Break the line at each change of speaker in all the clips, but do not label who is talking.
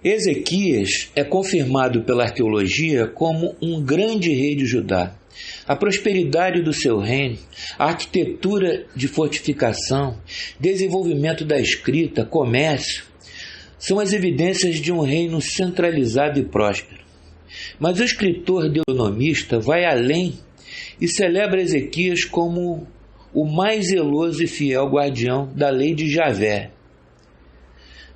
Ezequias é confirmado pela arqueologia como um grande rei de Judá. A prosperidade do seu reino, a arquitetura de fortificação, desenvolvimento da escrita, comércio, são as evidências de um reino centralizado e próspero. Mas o escritor deuteronomista vai além e celebra Ezequias como o mais zeloso e fiel guardião da lei de Javé.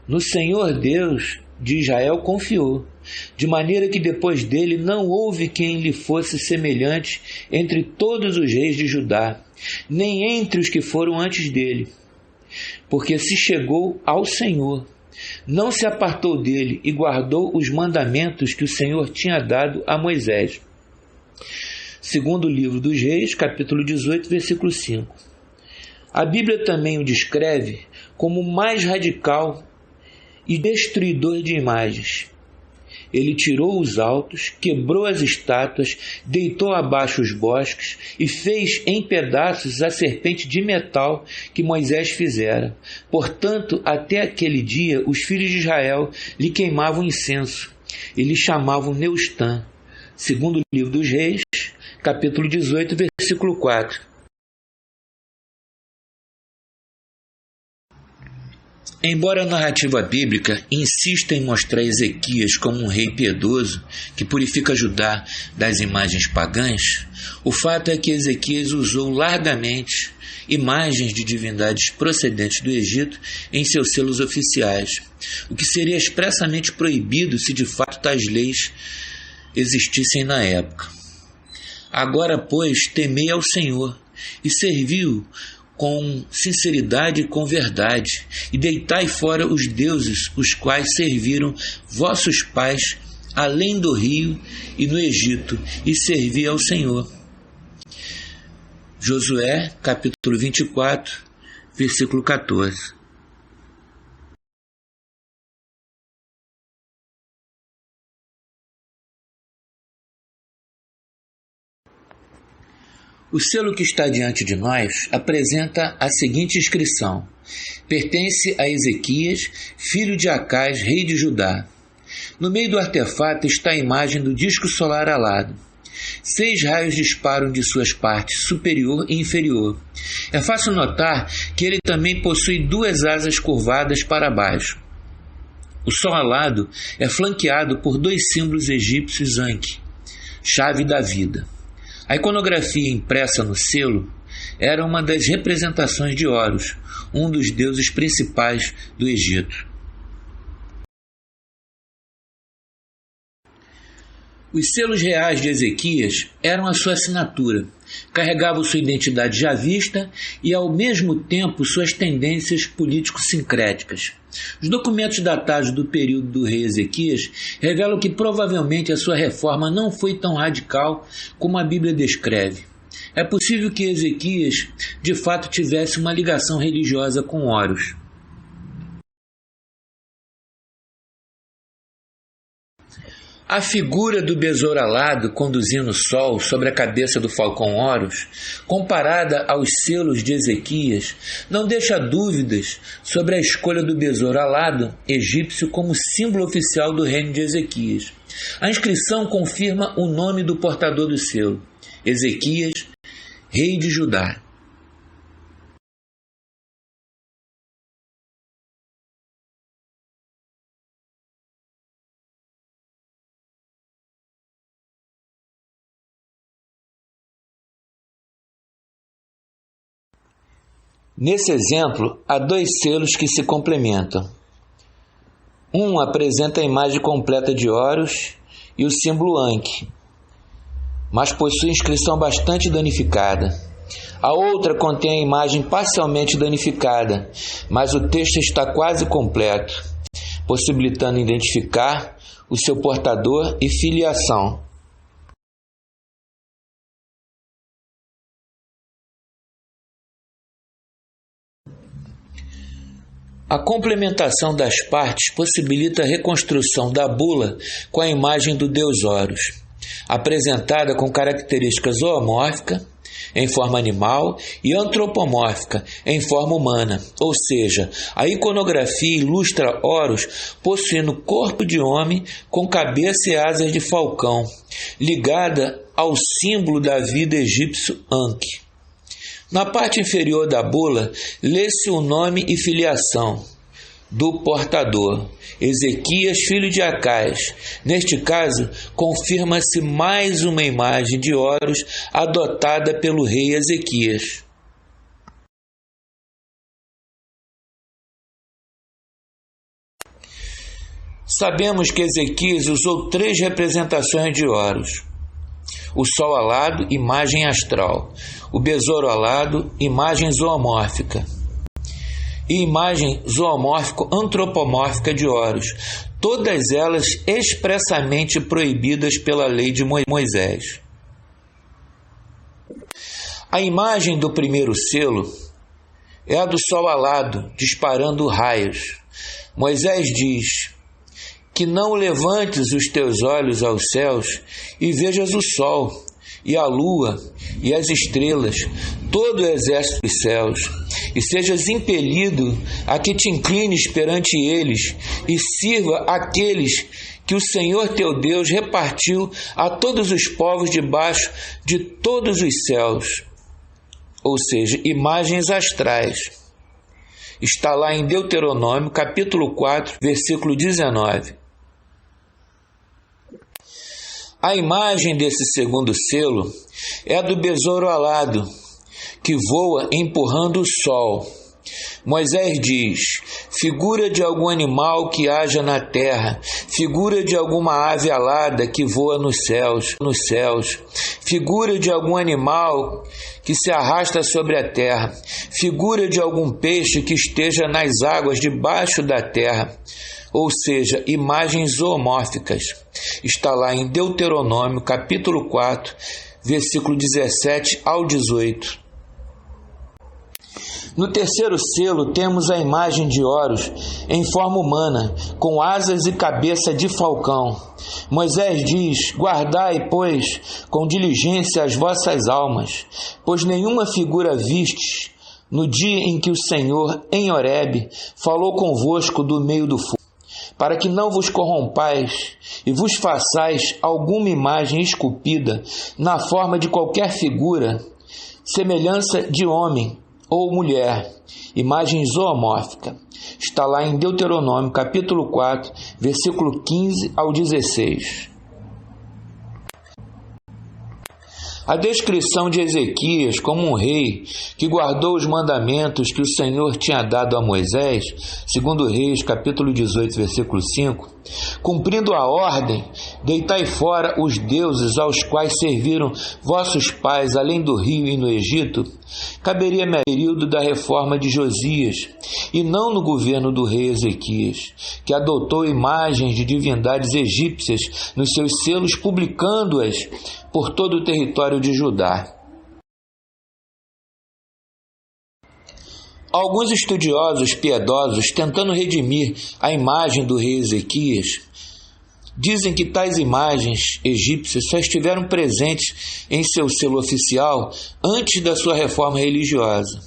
No Senhor Deus de Israel confiou, de maneira que depois dele não houve quem lhe fosse semelhante entre todos os reis de Judá, nem entre os que foram antes dele. Porque se chegou ao Senhor, não se apartou dele e guardou os mandamentos que o Senhor tinha dado a Moisés. Segundo o livro dos Reis, capítulo 18, versículo 5. A Bíblia também o descreve como o mais radical e destruidor de imagens. Ele tirou os altos, quebrou as estátuas, deitou abaixo os bosques e fez em pedaços a serpente de metal que Moisés fizera. Portanto, até aquele dia, os filhos de Israel lhe queimavam incenso e lhe chamavam Neustã. Segundo o livro dos Reis, capítulo 18, versículo 4. Embora a narrativa bíblica insista em mostrar Ezequias como um rei piedoso que purifica Judá das imagens pagãs, o fato é que Ezequias usou largamente imagens de divindades procedentes do Egito em seus selos oficiais, o que seria expressamente proibido se de fato tais leis existissem na época. Agora, pois, temei ao Senhor e serviu com sinceridade e com verdade, e deitai fora os deuses, os quais serviram vossos pais além do rio e no Egito, e servi ao Senhor. Josué, capítulo 24, versículo 14. O selo que está diante de nós apresenta a seguinte inscrição: pertence a Ezequias, filho de Acás, rei de Judá. No meio do artefato está a imagem do disco solar alado. 6 raios disparam de suas partes superior e inferior. É fácil notar que ele também possui 2 asas curvadas para baixo. O sol alado é flanqueado por 2 símbolos egípcios Anki, chave da vida. A iconografia impressa no selo era uma das representações de Horus, um dos deuses principais do Egito. Os selos reais de Ezequias eram a sua assinatura, carregavam sua identidade javista e, ao mesmo tempo, suas tendências político-sincréticas. Os documentos datados do período do rei Ezequias revelam que provavelmente a sua reforma não foi tão radical como a Bíblia descreve. É possível que Ezequias, de fato, tivesse uma ligação religiosa com Horus. A figura do besouro alado conduzindo o sol sobre a cabeça do falcão Horus, comparada aos selos de Ezequias, não deixa dúvidas sobre a escolha do besouro alado egípcio como símbolo oficial do reino de Ezequias. A inscrição confirma o nome do portador do selo: Ezequias, rei de Judá. Nesse exemplo, há 2 selos que se complementam. Um apresenta a imagem completa de Horus e o símbolo Anki, mas possui inscrição bastante danificada. A outra contém a imagem parcialmente danificada, mas o texto está quase completo, possibilitando identificar o seu portador e filiação. A complementação das partes possibilita a reconstrução da bula com a imagem do deus Horus, apresentada com características zoomórficas em forma animal, e antropomórfica, em forma humana. Ou seja, a iconografia ilustra Horus possuindo corpo de homem com cabeça e asas de falcão, ligada ao símbolo da vida egípcio Anki. Na parte inferior da bula, lê-se o nome e filiação do portador, Ezequias, filho de Acais. Neste caso, confirma-se mais uma imagem de Horus adotada pelo rei Ezequias. Sabemos que Ezequias usou 3 representações de Horus: o sol alado, imagem astral; o besouro alado, imagem zoomórfica; e imagem zoomórfico-antropomórfica de Horus, todas elas expressamente proibidas pela lei de Moisés. A imagem do primeiro selo é a do sol alado, disparando raios. Moisés diz que não levantes os teus olhos aos céus e vejas o sol, e a lua, e as estrelas, todo o exército dos céus, e sejas impelido a que te inclines perante eles, e sirva aqueles que o Senhor teu Deus repartiu a todos os povos debaixo de todos os céus. Ou seja, imagens astrais. Está lá em Deuteronômio, capítulo 4, versículo 19. A imagem desse segundo selo é a do besouro alado, que voa empurrando o sol. Moisés diz: figura de algum animal que haja na terra, figura de alguma ave alada que voa nos céus, figura de algum animal que se arrasta sobre a terra, figura de algum peixe que esteja nas águas debaixo da terra. Ou seja, imagens zoomórficas. Está lá em Deuteronômio, capítulo 4, versículo 17 ao 18. No terceiro selo temos a imagem de Horus em forma humana, com asas e cabeça de falcão. Moisés diz: guardai, pois, com diligência as vossas almas, pois nenhuma figura vistes no dia em que o Senhor, em Horebe, falou convosco do meio do fogo, para que não vos corrompais e vos façais alguma imagem esculpida na forma de qualquer figura, semelhança de homem ou mulher, imagem zoomórfica. Está lá em Deuteronômio, capítulo 4, versículo 15 ao 16. A descrição de Ezequias como um rei que guardou os mandamentos que o Senhor tinha dado a Moisés, segundo Reis, capítulo 18, versículo 5, cumprindo a ordem: deitai fora os deuses aos quais serviram vossos pais além do rio e no Egito, caberia no período da reforma de Josias, e não no governo do rei Ezequias, que adotou imagens de divindades egípcias nos seus selos, publicando-as por todo o território de Judá. Alguns estudiosos piedosos, tentando redimir a imagem do rei Ezequias, dizem que tais imagens egípcias só estiveram presentes em seu selo oficial antes da sua reforma religiosa.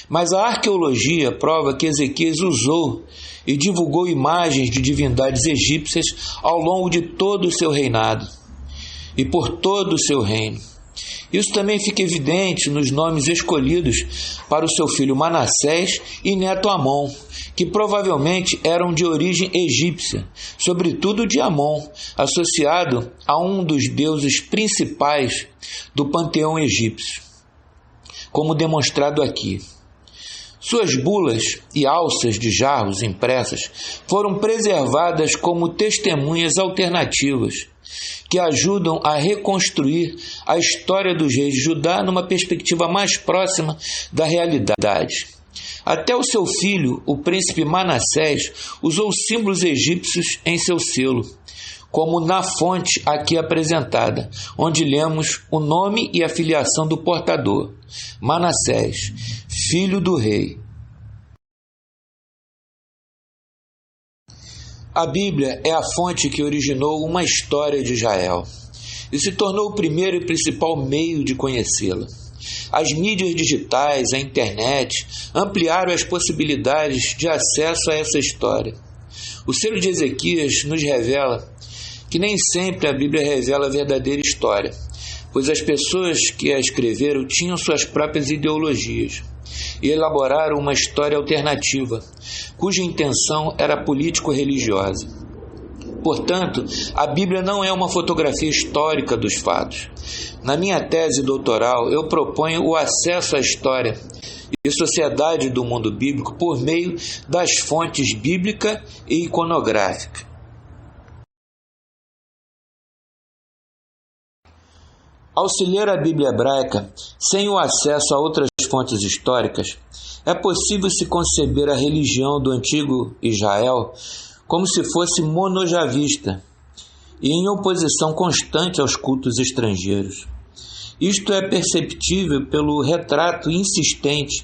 Mas a arqueologia prova que Ezequias usou e divulgou imagens de divindades egípcias ao longo de todo o seu reinado e por todo o seu reino. Isso também fica evidente nos nomes escolhidos para o seu filho Manassés e neto Amon, que provavelmente eram de origem egípcia, sobretudo de Amon, associado a um dos deuses principais do panteão egípcio, como demonstrado aqui. Suas bulas e alças de jarros impressas foram preservadas como testemunhas alternativas, que ajudam a reconstruir a história dos reis de Judá numa perspectiva mais próxima da realidade. Até o seu filho, o príncipe Manassés, usou símbolos egípcios em seu selo, como na fonte aqui apresentada, onde lemos o nome e a filiação do portador: Manassés, filho do rei. A Bíblia é a fonte que originou uma história de Israel e se tornou o primeiro e principal meio de conhecê-la. As mídias digitais, a internet, ampliaram as possibilidades de acesso a essa história. O selo de Ezequias nos revela que nem sempre a Bíblia revela a verdadeira história, pois as pessoas que a escreveram tinham suas próprias ideologias e elaboraram uma história alternativa, cuja intenção era político-religiosa. Portanto, a Bíblia não é uma fotografia histórica dos fatos. Na minha tese doutoral, eu proponho o acesso à história e sociedade do mundo bíblico por meio das fontes bíblica e iconográfica. Ao se ler a Bíblia hebraica, sem o acesso a outras fontes históricas, é possível se conceber a religião do antigo Israel como se fosse monojavista e em oposição constante aos cultos estrangeiros. Isto é perceptível pelo retrato insistente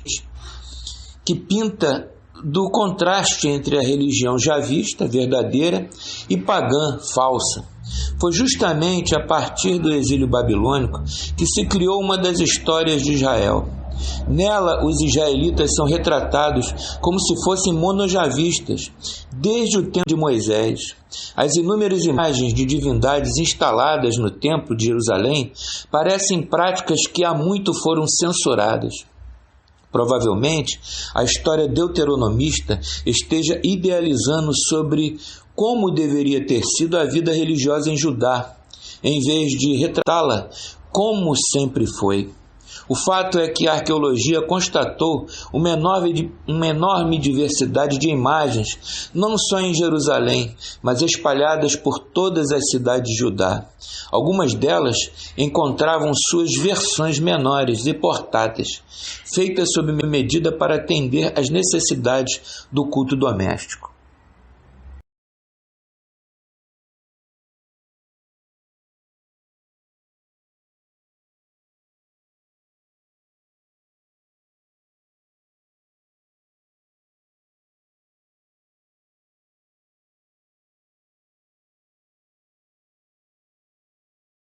que pinta do contraste entre a religião javista, verdadeira, e pagã, falsa. Foi justamente a partir do exílio babilônico que se criou uma das histórias de Israel. Nela, os israelitas são retratados como se fossem monojavistas, desde o tempo de Moisés. As inúmeras imagens de divindades instaladas no Templo de Jerusalém parecem práticas que há muito foram censuradas. Provavelmente, a história deuteronomista esteja idealizando sobre como deveria ter sido a vida religiosa em Judá, em vez de retratá-la como sempre foi. O fato é que a arqueologia constatou uma enorme diversidade de imagens, não só em Jerusalém, mas espalhadas por todas as cidades de Judá. Algumas delas encontravam suas versões menores e portáteis, feitas sob medida para atender às necessidades do culto doméstico.